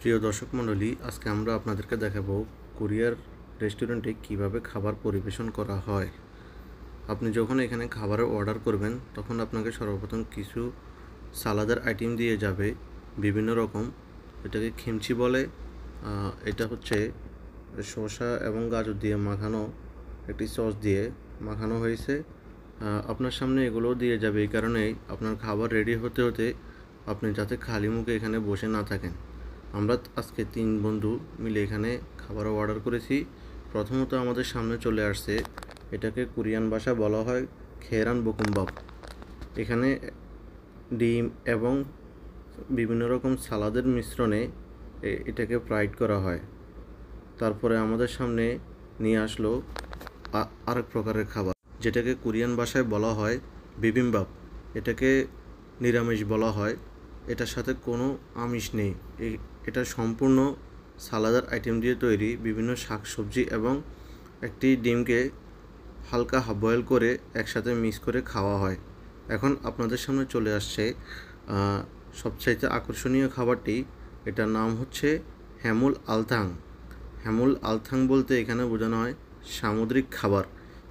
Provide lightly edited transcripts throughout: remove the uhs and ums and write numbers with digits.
প্রিয় দর্শক মণ্ডলী, আজকে আমরা আপনাদেরকে দেখাবো কোরিয়ার রেস্টুরেন্টে কিভাবে খাবার পরিবেশন করা হয়। আপনি যখন এখানে খাবারের অর্ডার করবেন তখন আপনাকে সর্বপ্রথম কিছু সালাদের আইটেম দিয়ে যাবে বিভিন্ন রকম। এটাকে খিমচি বলে। এটা হচ্ছে শসা এবং গাজর দিয়ে মাখানো একটি সস দিয়ে মাখানো হয়েছে। আপনার সামনে এগুলো দিয়ে যাবে এই কারণেই আপনার খাবার রেডি হতে হতে আপনি যাতে খালি মুখে এখানে বসে না থাকেন। আমরা আজকে 3 বন্ধু মিলে এখানে খাবার অর্ডার করেছি। প্রথমত আমাদের সামনে চলে আসছে, এটাকে কোরিয়ান ভাষায় বলা হয় খেরান বকুমবাব। এখানে ডিম এবং বিভিন্ন রকম সালাদের মিশ্রণে এটাকে ফ্রাইড করা হয়। তারপরে আমাদের সামনে নিয়ে আসলো আরেক প্রকারের খাবার, যেটাকে কোরিয়ান ভাষায় বলা হয় বিবিম্বাপ। এটাকে নিরামিষ বলা হয়। এটার সাথে কোনো আমিষ নেই। এটা সম্পূর্ণ সালাদার আইটেম দিয়ে তৈরি। বিভিন্ন শাকসবজি এবং একটি ডিমকে হালকা হাফ বয়েল করে একসাথে মিক্স করে খাওয়া হয়। এখন আপনাদের সামনে চলে আসছে সবচাইতে আকর্ষণীয় খাবারটি। এটার নাম হচ্ছে হ্যামুল আলথাং। হ্যামুল আলথাং বলতে এখানে বোঝানো হয় সামুদ্রিক খাবার।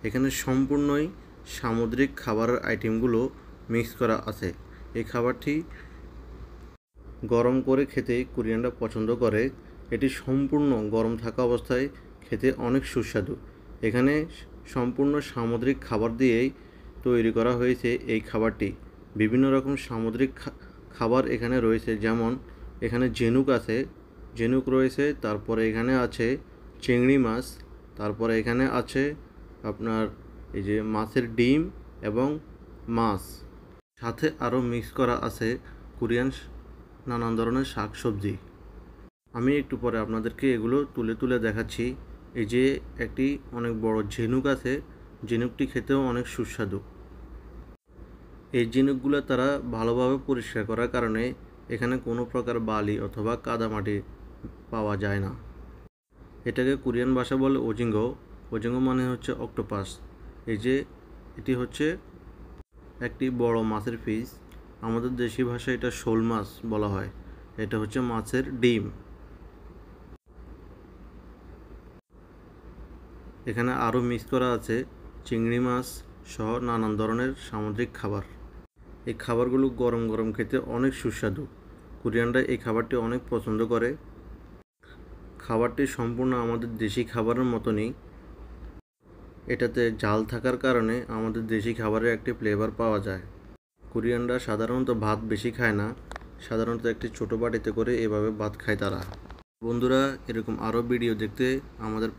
এখানে সম্পূর্ণই সামুদ্রিক খাবারের আইটেমগুলো মিক্স করা আছে। এই খাবারটি গরম করে খেতে কোরিয়ানরা পছন্দ করে। এটি সম্পূর্ণ গরম থাকা অবস্থায় খেতে অনেক সুস্বাদু। এখানে সম্পূর্ণ সামুদ্রিক খাবার দিয়েই তৈরি করা হয়েছে এই খাবারটি। বিভিন্ন রকম সামুদ্রিক খাবার এখানে রয়েছে, যেমন এখানে ঝিনুক আছে, ঝিনুক রয়েছে। তারপরে এখানে আছে চিংড়ি মাছ। তারপরে এখানে আছে আপনার এই যে মাছের ডিম এবং মাছ, সাথে আরও মিক্স করা আছে কোরিয়ান নানান ধরনের শাকসবজি। আমি একটু পরে আপনাদেরকে এগুলো তুলে তুলে দেখাচ্ছি। এই যে একটি অনেক বড় ঝিনুক আছে, ঝিনুকটি খেতেও অনেক সুস্বাদু। এই ঝিনুকগুলো তারা ভালোভাবে পরিষ্কার করার কারণে এখানে কোনো প্রকার বালি অথবা কাদামাটি পাওয়া যায় না। এটাকে কোরিয়ান ভাষা বলে ওজিঙ্গ। ওজিঙ্গ মানে হচ্ছে অক্টোপাস। এই যে এটি হচ্ছে একটি বড় মাছের পিস। আমাদের দেশি ভাষায় এটা শোল মাছ বলা হয়। এটা হচ্ছে মাছের ডিম। এখানে আরও মিক্স করা আছে চিংড়ি মাছ সহ নানান ধরনের সামুদ্রিক খাবার। এই খাবারগুলো গরম গরম খেতে অনেক সুস্বাদু। কোরিয়ানরা এই খাবারটি অনেক পছন্দ করে। খাবারটি সম্পূর্ণ আমাদের দেশি খাবারের মতনই। এটাতে ঝাল থাকার কারণে আমাদের দেশি খাবারের একটি ফ্লেভার পাওয়া যায়। কোরিয়ানরা সাধারণত ভাত বেশি খায় না, সাধারণত একটি ছোটো বাটিতে করে এভাবে ভাত খায় তারা। বন্ধুরা, এরকম আরও ভিডিও দেখতে আমাদের